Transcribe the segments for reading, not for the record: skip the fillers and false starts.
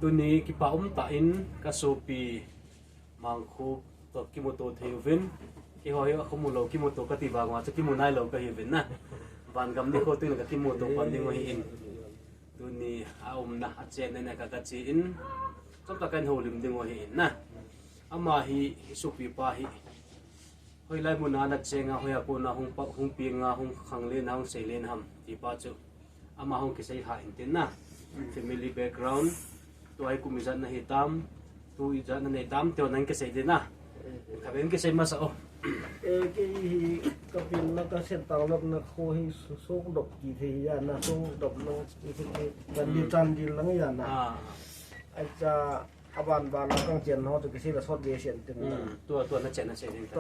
tu ni ki pa ta in ka sopi mang khu to ki mo to thevin ki hoi a khumulo ki mo to ka ti ba wa cha ki mo nai lo ka hi vin na van gam ni ko tu na ka ki mo to pan ding hi in tu ni a na a chen na ka chi in chom ta kan ho lim ding hi in na ama hi sopi pa hi hoi lai mun na chenga hoya po na hung pi nga hung khang le na hung sei len ham ti pa chu ama hung ki sei ha in tin na family background to ai kumizan na hitam tu ija na netam to nan ke sei din na kaben ke sei masa o cái kapin na ka sen tang lok na kho hi sok dok ki the ya na sok dok no kan di tan di lang ya na ai cha aban ba na kang chen ho to ke sei la sot ge sen tin na to na chen na sei din to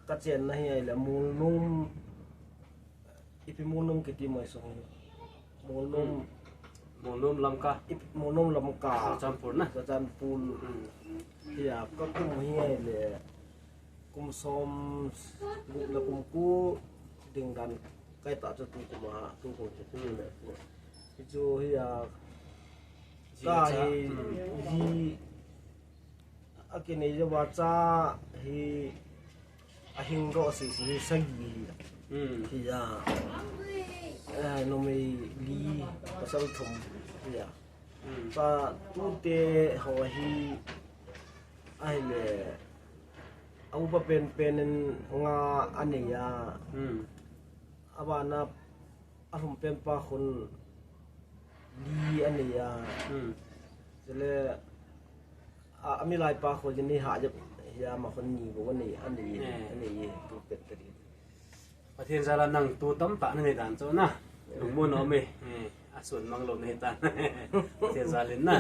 ka chen na hi la mul num ipi mul num ke ti mai so mul num lam ka ipi mul num lam ka champur na champur ya có kum hi le kum som la kum ku ding dan kai ta chu tu kuma tu ko chu le chu hi ya ka hi akini je wa cha hi a hing ro si sa gi hi ya no me li pasal thum ya ta tu te ho hi ai le au pa pen nga ania abana arum pen pa khun li ania jele ami lai pa kho jini ha ya ma khun ni bo ni ani tu pet tari pathian zala nang tu tam ta na dan cho na lu mo no me asun mang lo ne ta pathian zalin na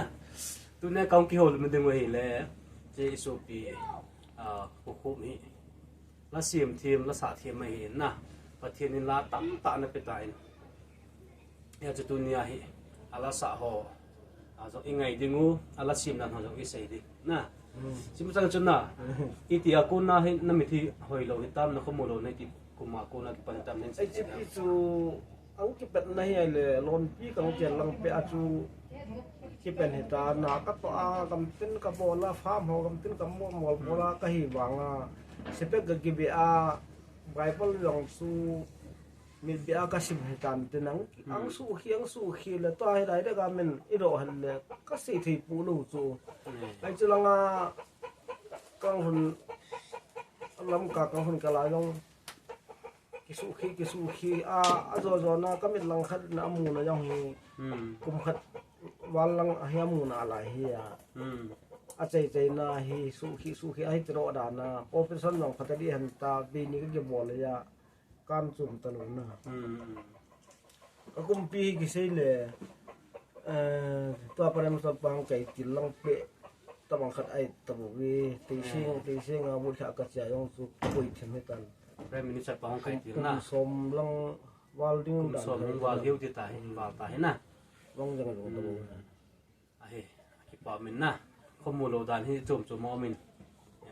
tu ne kaung ki hol me ding we le je isopi khu mi la sim thim la sa thim mai hin na pathian in la tam ta na pe ta in ya chu tu nia hi ala sa ho zo ingai dingu ala sim na ho zo i sei di na sim sang chun na iti aku na hi na mi thi hoi lo hi tam na khomo lo na ti kuma ko na ki pan tam nen ai chi chu ang ki pet na hi le lon pi kang chen lang pe a chu ki pen heta na ka to a kam tin ka bola farm ho kam tin kam mol bola ka hi wanga sepe ga gi be a bible long su mi be a ka sim hetan tin ang su khi le to ai dai da ga men i ro han le ka si thi pu lu chu ai chu lang a kang hun lam ka kang hun ka la long kisu khi a zo na ka mit lang khat na mu na yang hi kum khat walang ahyamu na ala hiya a chei na hi su khi ai tro da na profession long khatadi han ta be ni ke bol ya kan chum ta lu na a kum pi ki sei le to param so pang kai til lang pe ta bang khat ai ta bu wi ti sing a bu kha ka cha yong su pui them tan prime minister pang kai ti na som lang wal ding da som wal hiu ti ta hin wal ta hin na long jang lo ta bu ai ki pa min na khomu lo dan hi chum mo min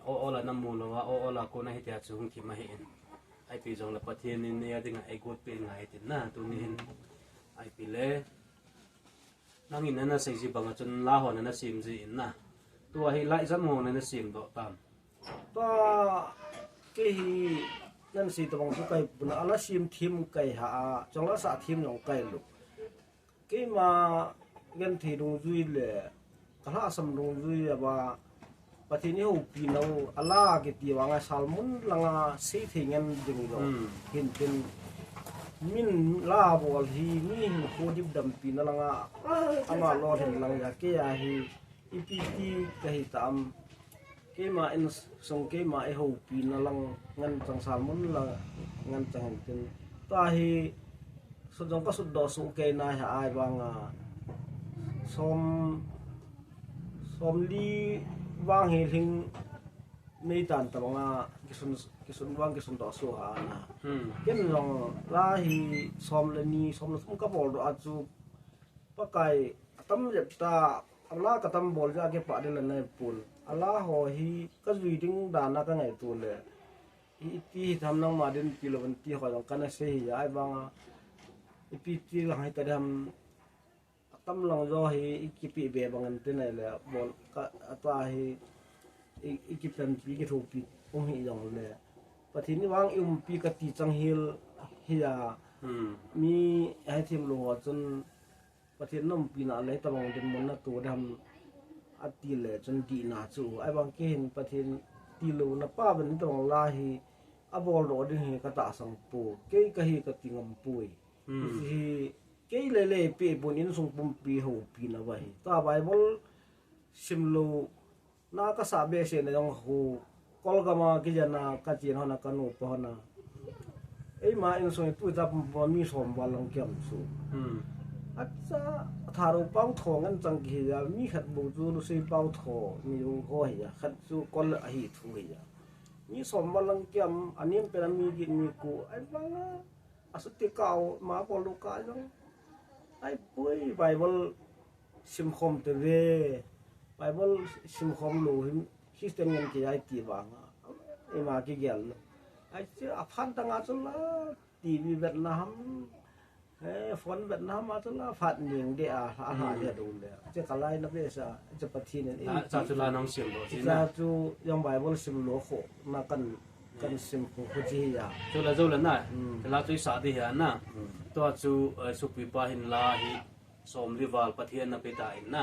o la nam mu lo wa o la ko na hi tia chung ki ma hi in ai pi jong la pathian ni ne ding ai gut pe ngai tin na tu ni hin ai pi le nang in na sei ji bang chun la ho na sim ji in na tu hi lai zam mo na sim do tam to ke hi nan si to bang su kai buna ala sim thim kai ha chong la sa thim long kai lu ke ma gen thi dung zui le kala sam dung zui ba patini hu pi no ala ke ti wanga salmun langa se thingan ding lo hin tin min la bol hi ni ko dip dam pi na langa ama lo hin lang ya ke ya hi ipt ka hi tam ke ma in song ke ma e ho pi na lang ngan chang salmun la ngan chang tin ta hi so jong ka su do su ke na ha ai wanga som li wang he thing nei tan ta nga kisun wang kisun do so ha na ken long la hi som le ni som sum ka bol do a chu pa kai tam le ta ala ka tam bol ja ke pa de la nai pul ala ho hi ka zui ding da na ka ngai tu le i ti tham nang ma den kilon ti ho long kana se hi ai bang i pi ti la hai ta dam ตำลังรอให้อีกิปีเบบางอันที่ไหนแล้วบอลก็ตัวให้อีกิเป็นปีกิถูกปีองค์อย่างเลยประเทศนี้วางอุ้มปีกติจังฮิลเฮียมีให้ทีมลงจนประเทศน้ำปีน่ะเลยตำลังเป็นมนตัวดำอัติเลยจนดีน่าจูไอ้บางเกณฑ์ประเทศตีลูน่ะป้าเป็นตำลังลาให้อบอลรอดึงให้กระตาสังปูเกยก็ให้กระติงมปุยเกยเล่ๆปีบนอินส่งปุ่มปีหูปีน่ะไว้ตาไบเบิลซิมลูน่าก็สาเบเสนยังหูกอลกามากิจนากัจจินหนากันูปหนาไอ้มาอินส่งปุยจับมีสมบัลังเกี่ยมสูอาจจะทารุปังทองกันจังกียามีขัดบูจูรุสีปังทองมีรูหัวเหียขัดจูกอลอหิทุเหียมีสมบัลังเกี่ยมอันนี้เป็นมีกินมีกูไอ้บ้างอาสุติเก่ามาปอลูกาจังไอ้ปุ้ยไบเบิลซิมคอมเตเวไบเบิลซิมคอมลูหิมคริสเตียนยังกี่ไอ้ตีบางไอ้มากี่เกลไอ้เจ้าพันตั้งอาจุลทีวีเวียดนามฝนเวียดนามอาจุลฟัดหนิงเดียอาหารเดียดูเลยเจ้าอะไรนับเรียสจะปฏิเนี่ยจ้าจุลาน้องเสียมโลสินะจ้าจูยังไบเบิลซิมโลโคมากันซิมคุจิยาจุลาน่ะจุลาจุยสาธิหานะตัวจูสุปิปาหินลาหิสมริวาลปะเทียนนเปตาอินนะ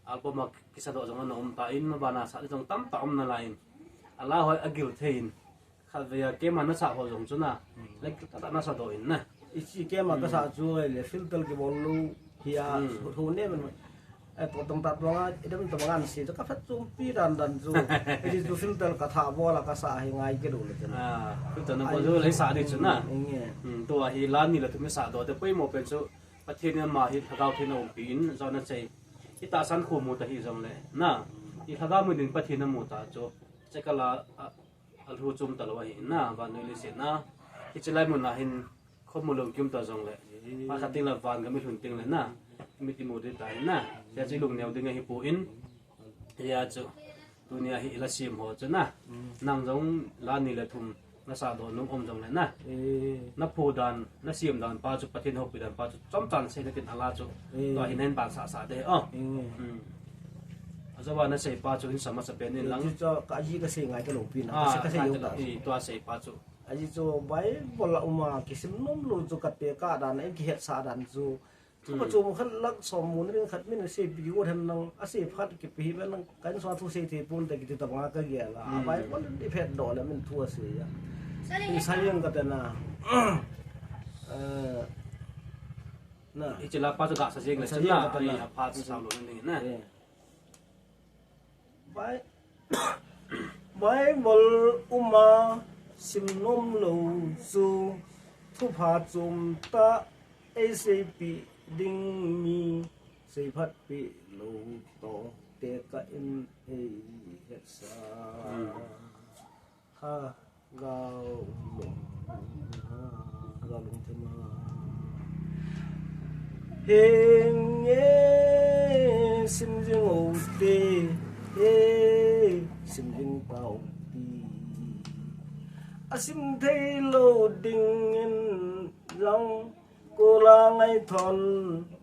อัลปมากิสะดอจังนะอมตาอินมาบานาสะจังตั้มตามนั่นไลน์อัลลาฮ์อักิลเทนขัดเวียเกมันน่ะสะหัวจงจุนะเล็กตัดน่ะสะดออินนะอีกเกมันก็สะจูเลยฟิลเตอร์กี่บอลลูเฮียทุนเนี่ยมันไอ้ตัวตรงตัดว่าไอ้เดี๋ยวมันตรงงานสิจะกับจุ่มปีดันจูไอ้ที่จูฟิลเตอร์ก็ถาวรแล้วก็สะให้ง่ายกี่ดูเลยจ้ะฟิลเตอร์นั่นก็จูเลยสะดิจุนะตัวฮิลานนี่แหละถึงไม่สะดอแต่ไปหมดเป็นจูประเทศนี้มาฮิทะกาวที่นอมปีนจอนั่นใช่ที่ตาสันคู่มูตะฮิจงเลยนะที่ทะกาวมือหนึ่งประเทศนั้นมูตาจูจะกะลาอัลฮูจุมตะลวะหินนะวันนี้ลิเสนะที่จะไล่มุนละหินข้อมูลลงจุมตาจงเลยมาขัดติงละวันก็ไม่ถึงติงเลยนะมีติมูดิตายนะจะจะลุงแนวดึงให้ปูอินยาจูตัวนี้ฮิลาซิมหัวจูนะนั่งจงลานนี่แหละทุ่มน่าสะดวกนุ่มอมจงเลยนะนับพูดันนับเสียมดันป้าจุประเทศหกปีดันป้าจุจอมจันเสด็จอาลาจุตัวหินเห็นบานสาเดอ๋ออาจจะว่านั่นเสป้าจุหินสามารถเป็นนี่หลังจะก็ยี่ก็เสียงไงก็หลงปีนะก็เสียอยู่ตัวเสป้าจุอาจจะไปบอลอุมาคิสิมนุ่มลูจุกัดเปกาดันไอ้กิเหตุสาดันจูก็จูมันขัดลักสมมุนเรื่องขัดไม่ได้เสียบิวทันนังอาศัยพัดกิปีเป็นนังการสอนทุเสียที่ปุ่นแต่กิจตะวันก็เกี่ยละไปบอลที่เพชรดอแล้วมันทั่วเสียที่ใช้ยังก็แต่น่ะน่ะอีจลาป้าจุกะสัจจ์เลยฉันน่ะไอ้พาที่สาวหลวงนี่นะไปบอลอุมาสิมนุ่มลูจูทุพาจุมตาไอเสปีดิงมีเสพัดปีลูโตเตกะอินเอเฮสาฮากาลุงเทมาเฮงเยสิมจิงโอเตเฮสิมจิงเตาตีอาสิมเทโลดิงอินลังกูลาไงทอน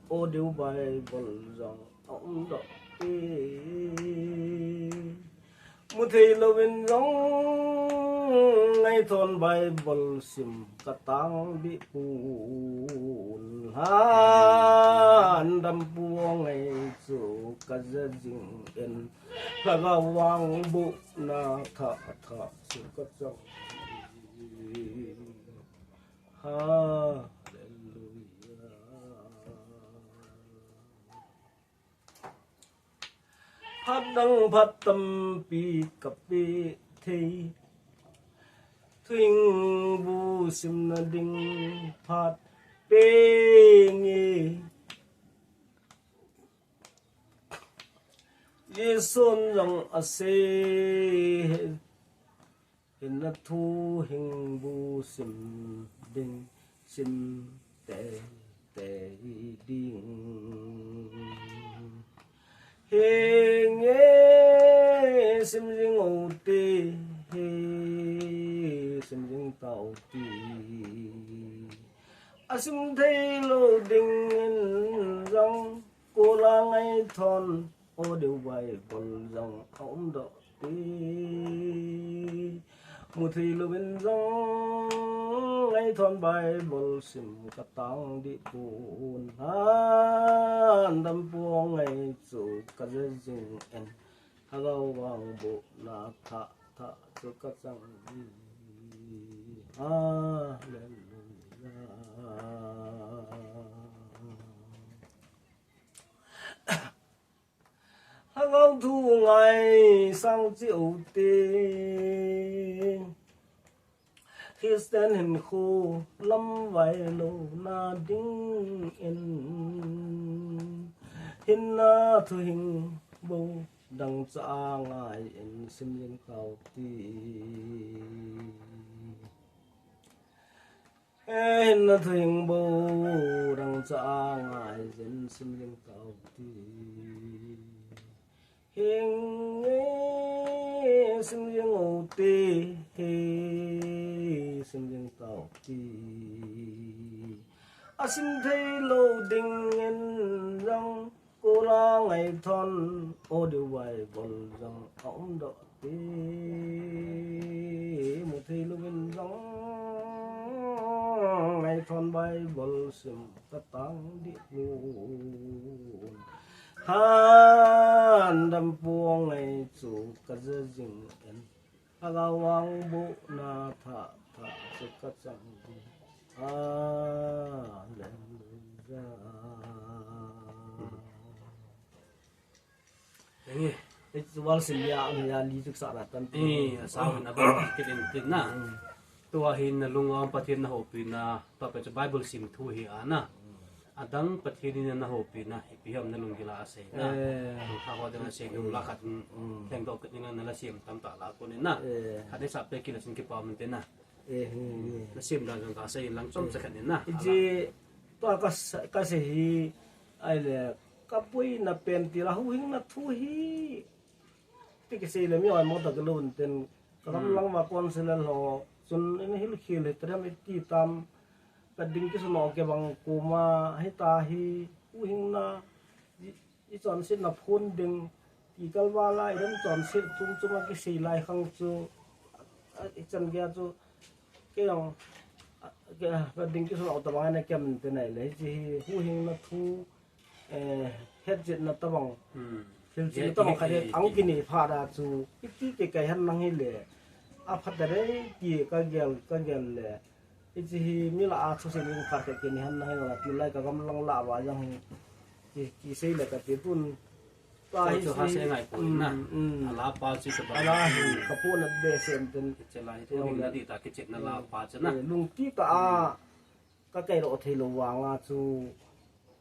โอเดียวใบบอลจังองดอกเอมุทีโลวินจังไงทอนใบบอลซิมกะตังบิปูนฮันดำพวงไงจูกะจะจิงเอ็นพระกวังบุนาทะสุกะจังฮาพัดดังพัดตำปีกับปีเททิ้งบูสิมนาดิงพัดเปงเยสุนยังอาเซเห็นนัทูหิงบูสิมดิงสิมเตดิ่งเฮงเอสิมจิงโอตีเฮสิมจิงเตาตีอาสิมเทโลดิงจัง cô la ngay thon ô điều vậy còn dòng ống độ tí một thì lưu bên dòng ngay thon bay bol sim cắt tang đi buồn han đâm buông ngay chủ cắt dừng en halo wang bộ na tha tha chủ cắt dừng halo thu ngày sang chiều tiên khi tên hình khu lâm vài lô na đinh in hình na thu hình bầu đằng cha ngài in xin liên cầu ti hình na thu hình bầu đằng cha ngài in xin liên cầu ti hình xin liên ngô ti xin liên cầu ti xin thấy lâu đình yên rong cô la ngày thon ô điều vậy bồn rong ống độ tí một thì lúc yên rong ngày thon bay bồn sim cắt tang đi buồn han đâm buông ngày chủ cắt dừng en hagawang bu na tha tha chủ cắt dừng Ini Itu Silya li tuk sa ratan sao na ba kitin na tua hin na lunga pathin na hopi na pa Bible sim thu hi ana adang pathin na hopi na ipiham na lungila ase na ha ko dang se lung lakat teng do ket na la sim tam ta la ko ni na hade sa pe kila sin ki pa mun te na na sim da gang ka se lang chom sa kan ni na ji to ka se hi ai le kapui na pen ti la hu hing na thu hi ti ke se le mi ai mo ta ka lun ten ka lang ma kon se le lo sun in hil khil he tram ti tam ka ding ki sun o ke bang kuma hi ta hi hu hing na i chon sit na phun ding ti kal wa lai ram chon sit tum tum ki se lai khang chu i chan gya chu ke yong ke ka ding ki sun o ta bang na kem te nai le ji hu hing na thu hết chuyện là tao bằng thì tao bằng cái áo cái này pha ra chú cái hắn năng hay lệ phát đấy gì cái gel lệ cái gì như là số tiền những phát cái này hắn năng hay là tiêu lại cái gam lăng lạ vào rằng cái xây là cái tiền tuôn tai cho ha se ngai ko na ala pa chi sa ba ala cái phun là để xem tên che lai to ni na di ta ke chek na la pa cha na lung tí ta cái độ thì lồng vàng là chú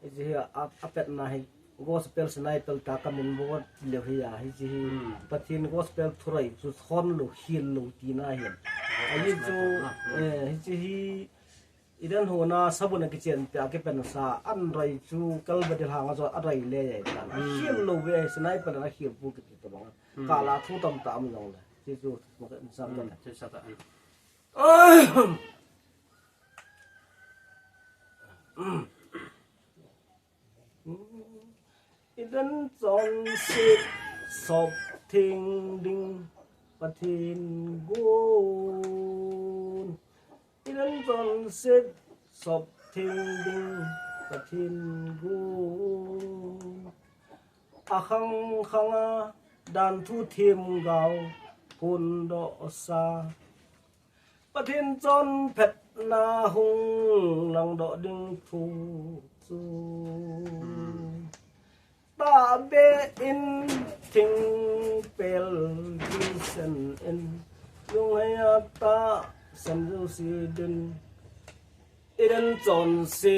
cái gì pet này gospel sniper ta kamin bo le hiya hi ji pathin gospel thurai chu thon lo hil lo ti na hian ai chu hi ji idan hona sabuna ki chen ta ke pen sa an rai chu kal badil hanga zo arai le ya ta hil lo ve sniper na hil bu ki to bang ka la thu tam tam long le ji chu ma ka sam ta che sa ta idan chọn sit sop thing ding pathin gun idan chọn sit sop thing ding pathin gun akhang khanga dan thu thiêm gạo hun do sa pathin chọn phet na hung lang do ding thu chu ta be in thing pel vision in yung hayata san du si din idan chon si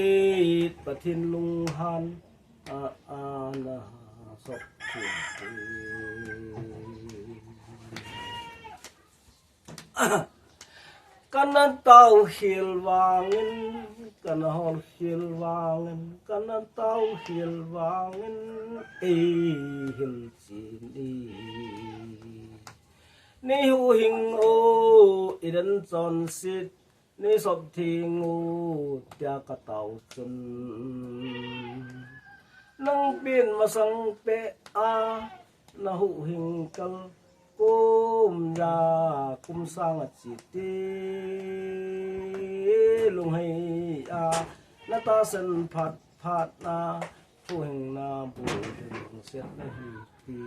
pathin lung han na sok kana tau hil wangin kana hol hil wangin kana tau hil wangin hil chin ni hu hing o idan chon sit ni sop thing o tia ka tau chun nang bin masang pe a na hu hình kal kum ya kum sang a chi ti lung hai a na ta sen phat phat na hu hình na bu hình set na hi ti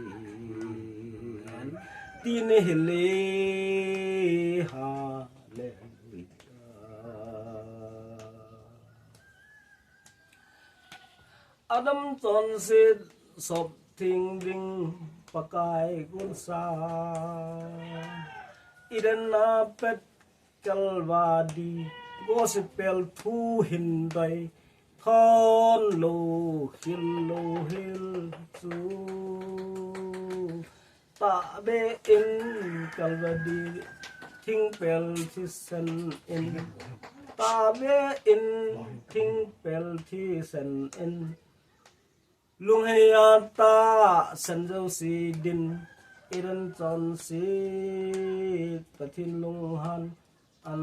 ti ne hele ha le Adam chọn xịt sọp thình linh pakai gun sa Iden na pet kalvadi gospel thu hin dai thon lo hil chu ta be in kalvadi thing pel thi sen in ta be in thing pel thi sen in lung hay ta san dâu si din iran chọn si pathin lung han an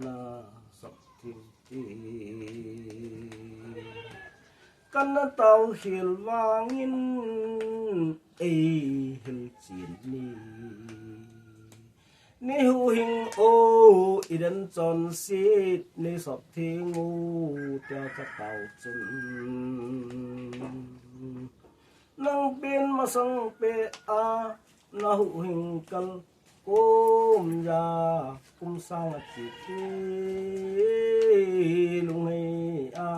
na sọc thiên ti kan na tàu hil wangin hil chin ni hu hình ô iran chọn si ni sọc thiên ngu ta tàu chân nang bin masang pe a na hu hình kal kum ya kum sang a chi ti lung hai a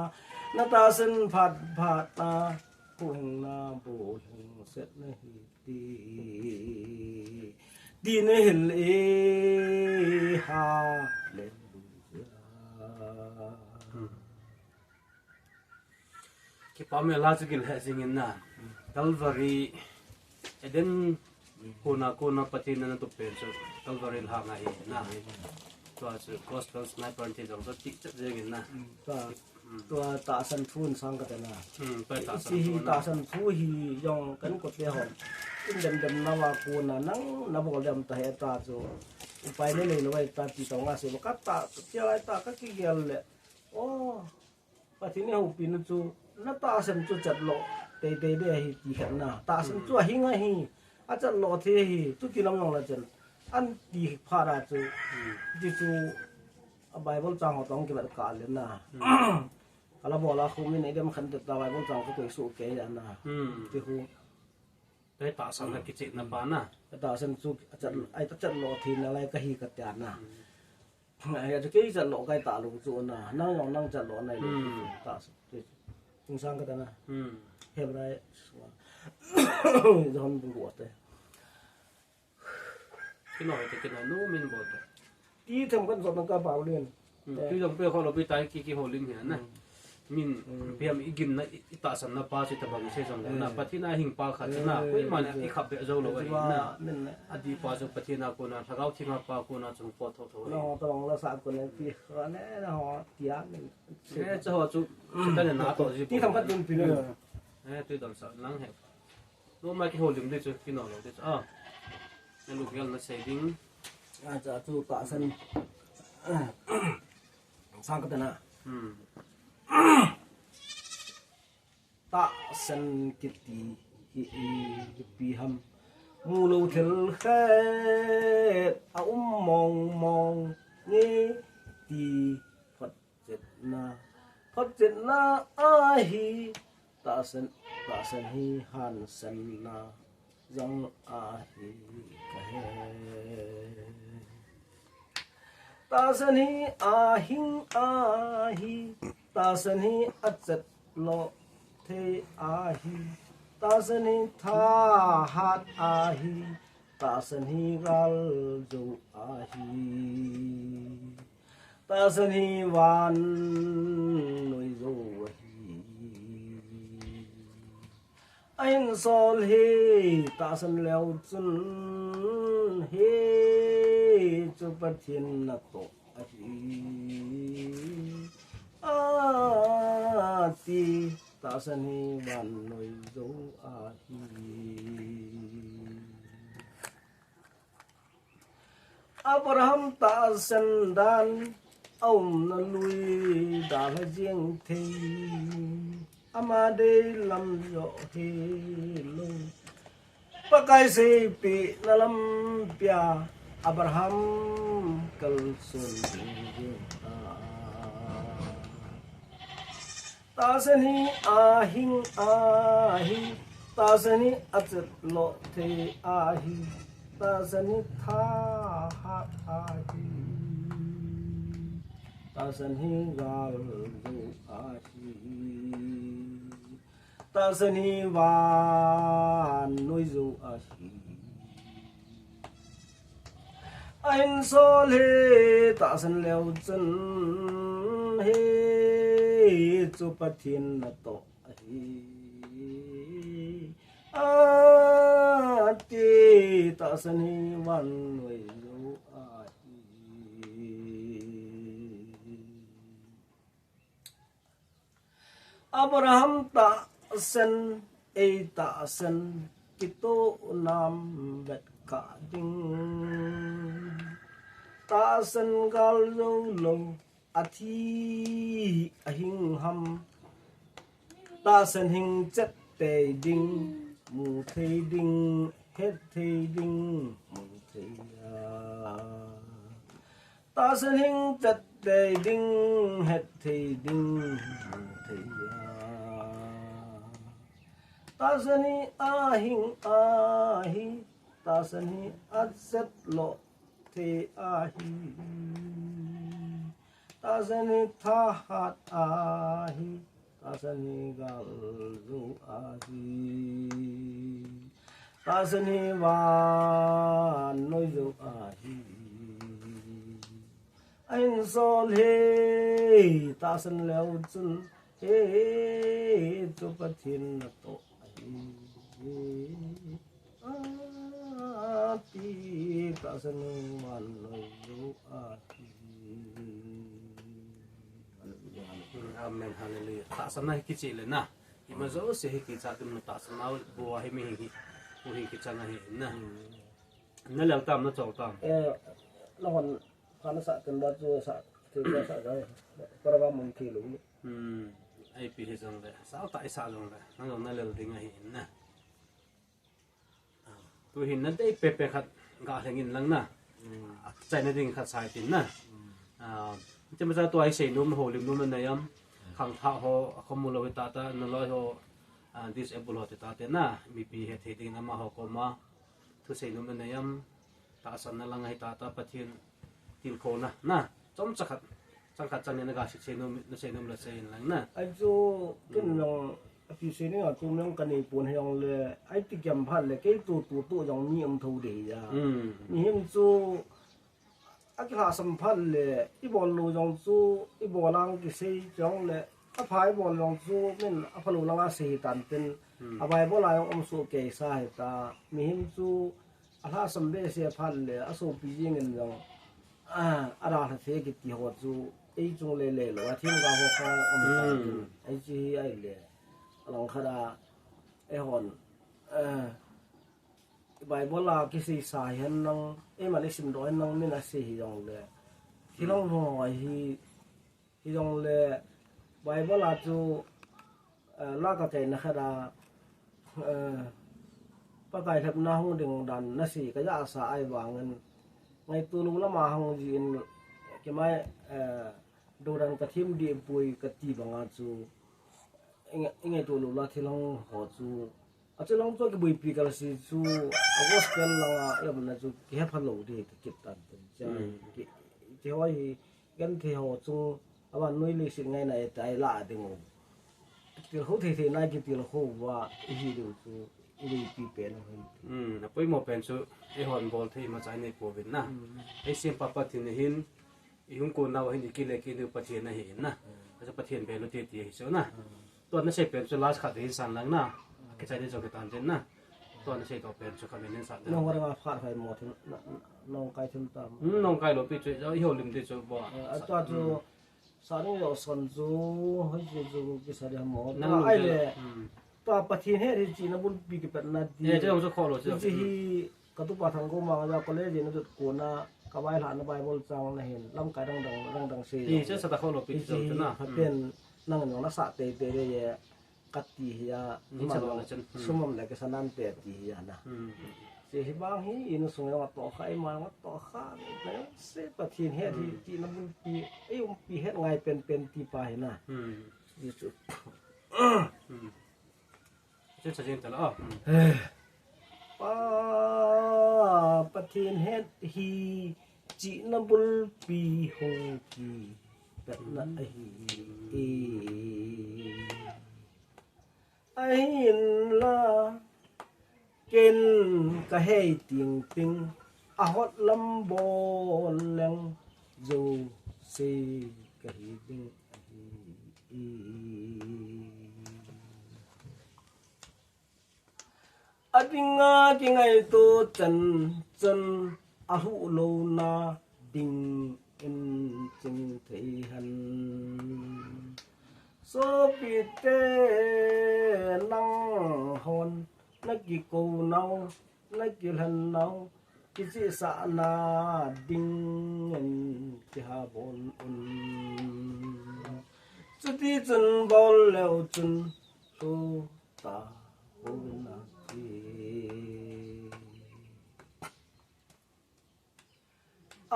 na ta sen phat phat na hu hình na bo hình set na hi ti di ne hil e ha le ki pamela la chukil he singin na Calvary eden kuna patina na to penso Calvary ha nga na to as gospel sniper ti dong so tik chat jegin na to ta san phun sang ka na pa ta si hi ta san phu hi yong kan ko te hon in dem na wa ku na nang na bo dem ta he ta zo upai ne le wai ta ti tong a se ka ta tia lai ta ka ki gel le o patine hu pin chu na ta san chu chat lo te te de hi ti khan na ta san chu hi nga hi a chat lo the hi tu ti lam long la chen an ti pha ra chu ji chu a bible chang ho tong ki ba ka le na kala bola khu min idem khan ta bible chang ko su ke ya na ti hu te ta sang na ki chi na ba na ta san chu chat ai ta chat lo thi na lai ka hi ka ta na ai ta ke chat lo kai ta lu chu na nang yong nang chat lo nai lu ta tung sang ka ta na hem rai don bu wo te ki no te ki na no min bo to ti tham kan so ka ba len tu dong pe kho lo bi tai ki holing he na min piam igin na ita san na pa si ta bang se jong na patina hing pa kha na koi man i khap be zo lo na adi pa zo patina ko na thagau thinga pa ko na chung po tho tho no tong la sa ko ne ti ra ne na ho tia min se cho ho chu ta na to ji ti tham kan tin pin tu dong sa lang he no ma ki holing de chu ki no lo de a na lu gel na saving a cha tu ta san sang ka ta na ta san kiti pi ham mu lo thel khet a mong ni ti phật jet na a hi ta san hi han san na jang a hi ka he ta san hi a hing a hi ta san hi a chat lo the a hi ta san hi tha hat a hi ta san hi gal zo a hi ta san hi wan noi zo hi anh sol he ta san leo chun he chu pathin na to a hi ti ta san hi wan noi zo a hi Abraham ta san dan ông na lui da la jeng thei amade lam yo he lung pakai se pi nalam pia Abraham kalsun tasani ahing ahi tasani achat lo the ahi tasani tha ha ahi tasani gal du ahi tasani van noi zu ahi anh số lê ta san leo chân he chu pathin na to hi a ti ta san hi wan noi lu a hi Abraham ta san e ta san kito nam bet ka ding ta san gal lo lo athi ahing ham ta san hing chat te ding mu thei ding het thei ding mu thei ta san hing chat te ding het thei ding mu thei ta san hi ahing ahi ta san hi achat lo te ahi ta san hi tha hat ahi ta san hi gal zu ahi ta san hi van noi zu ahi anh sol he ta san leo chun he chu pathin na to ati ta san man noi zu ati amen hallelujah ta san na ki chi le na i ma zo se ki cha tum ta san na bo hi mi hi bu hi ki cha na hi na na lal tam na chau tam lo hon kana sa kan ba chu sa ti ba sa ga para ba mong ki lu ai pi he jong le sa ta sa jong le na jong na lal ding hi na tu hin na dei pe pe khat ga hengin lang na chai na ding khat sai tin naจะมาตัวไอ้เสียนุ่มโหลิมนุ่มนั่นยังขังท่าเขาขโมยเราไปตาตานั่นเลยเขาdisable เขาตาเต้น่ะมีปีเหตุที่นั่นมาเขาก็มาทุเสียนุ่มนั่นยังตาสันนั่นลังให้ตาตาปะเทียนทีมโคนะน่ะจอมจักขัดจังเนี่ยนะก็เสียนุ่มละเสียนลังน่ะไอ้จูกินยองพี่เสียนี่อ่ะจูยองกันนี่ปนให้ยองเลยไอ้ติแกมพันเลยแกตัวยองมีอมทูดีอ่ะมีเห็นจูอักขาสัมพันธ์เลยอีบอลลูยองจูอีบอลลังกิเซยองเลยอภัยบอลยองจูเป็นอภัยลูลังอาเซตันเป็นอภัยบอลลายองสูเกยสายตามีเห็นจูอักขาสัมเบเสียพันเลยอสูปียิงเงินยองอาราเทกิติหัวจูไอ้จงเลยหรือว่าที่มันก็พออมตันไอ้จีไอ้เลยหลังคาไอ้หอนใบบอลลากิสิสายหันนังมาเลสิมร้อยนังไม่น่าเสียยองเลยที่เราหน่อยที่ยองเลยใบบอลลาจูลากกะนะครับปะไก่ทับหน้าห้องดึงดันน่าสิก็จะอาสาไอ้วางเงินในตัวนู้นละมาห้องจีนก็ไม่ดูดันกระทิมดีปุยกระตีบางอาจูไงตัวนู้นละที่เราหัวจูอาจจะลองตัวกับบุยปีกันสิจูเอาก็สเกลละอย่างนั้นจูแค่พันโลดีกิบตันเป็นใช่ที่ว่ากันที่หัวจูอาวันนู้นเลยสิ่งไงในใจละดึงที่เขาที่นายกิที่เขาว่าอีดูจูอีปีเป็นนะไปหมอเป็นชูไอหอนบอลที่มาใช้ในโควิดนะไอเสียงปะปะที่นี่เห็นอีหุ่นกูน่าว่าเห็นกี่เล็กกี่ดูปะเทียนนะเห็นนะก็จะปะเทียนเป็นรถเทียนเสียวนะตัวนั้นใช่เป็นชูลาสขัดที่สันหลังนะก็ใช้ได้จงกิตันเจนนะตัวนั้นใช่ตัวเป็นชูคำนี้สันน้องว่าเราขาดใครหมดน้องไก่ทิ้งตามน้องไก่หลบไปช่วยอีหุ่นลิมที่ช่วยบ่ตัวจูสารีเราสนจูให้จูกิสารีหมดนั่งไอ้เลยตัวปะเทียนให้ที่จีนบุญปีกิเป็นนาทีเนี่ยจะต้องจะขอหรอที่กระตุกปะทางกูมาจะก็เลยจีนจุดกูน่ะกบายหลานใบบอลจังนะเห็นลำไก่ดังเสียนี่จะสตาร์เขาหลบไปช่วยนะเป็นนั่งอย่างนักษาเตะเลย kati ya Ni sa lo chen sumam le ka sanan pe ti ya na se hi bang hi in sung ya to khai ma wa to kha ne se pathin he thi ti na bun pi ai pi het ngai pen ti pa hi na ni chu chen sa chen ta lo pa pathin het hi chi na bul pi hong ki pet na ai in la ken ka hei ting ting a hot lam bol leng zo se ka hi ding adinga ki ngai to chan chan a hu lo na ding in ching thei han so pi te nang hon na ki ko nau na ki han nau ki chi sa na ding en ki ha bon un chu ti chun bol leo chun so ta ho na ki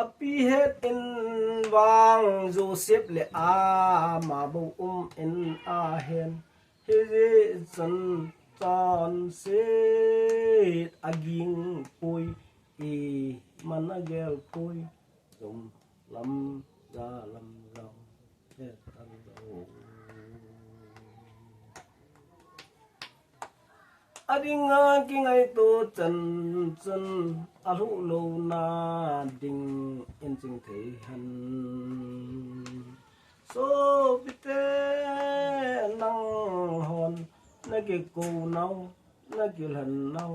api het in wang Joseph le a ma bo in a hen he zan tan se aging pui e managel pui dum lam ra lam rau he tan lo adinga ki ngai to chan chan a lu lo na ding in ching thei han so bite nang hon na ke ko nau na ke han nau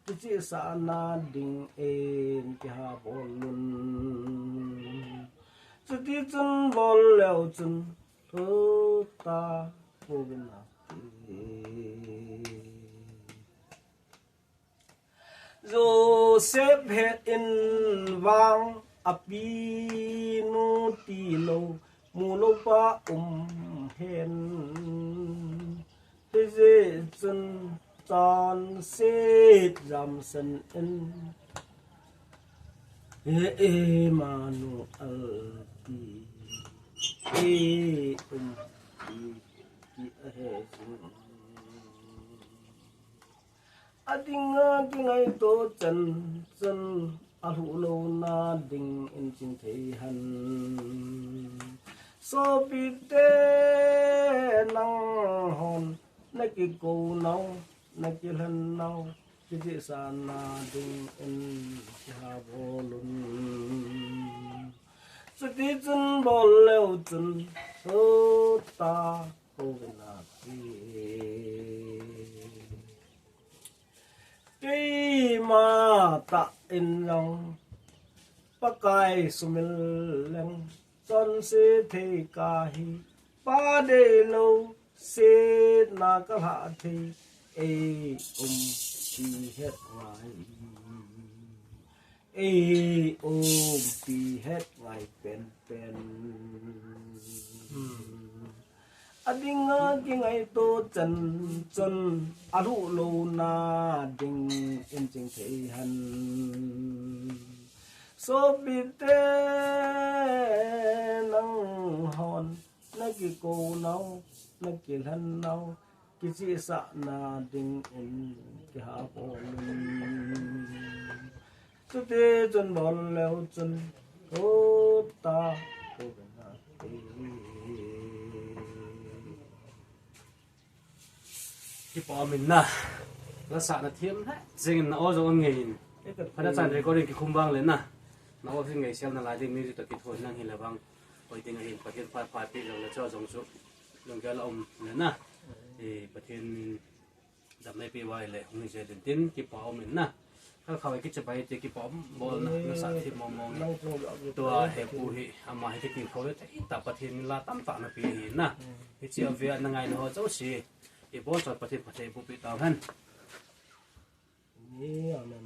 ki chi sa na ding en ki ha bolun chu ti chun bol leo chun thu ta ko na Joseph het in wang api nu ti lo mu lo pa hen thế dễ chân tròn xê ram sân in ê mà nu al ti ê ti ti he adinga ki ngai to chan chan a hu lo na ding in chin thei han so pi te nang hon na ki ko nau na ki han nau ki ji sa na ding in ki ha bolun so ti chun bol leo chun so ta ko na ki cây mà ta in lòng bắc cài sumil leng son se the ca hi pa de lo se na ka ha thi e chi het ngai e pi het ngai pen adinga ki ngai to chan chan a lu lo na ding in ching thei han so bi te nang hon na ki ko nau na ki han nau ki chi sa na ding in ki ha bolun chu te chun bol leo chun o ta ko na ki pa min na la sa na thiam ha jing na o zo ngein phana chan recording ki khumbang le na na o jing ngai sel na la ding music to ki thon nang hi la bang oi ting hin pathian pa pi lo la cho jong su long ga la le na e pathian dam nei pi wai le hung je den tin ki pa min na ka khawai ki chabai te ki pom bol na sa thi mom mom to he pu hi ama he ki khole ta pathian la tam ta na pi hi na hi chi avia na ngai no zo si e bo chot pathian pathian pu pi ta han ni amen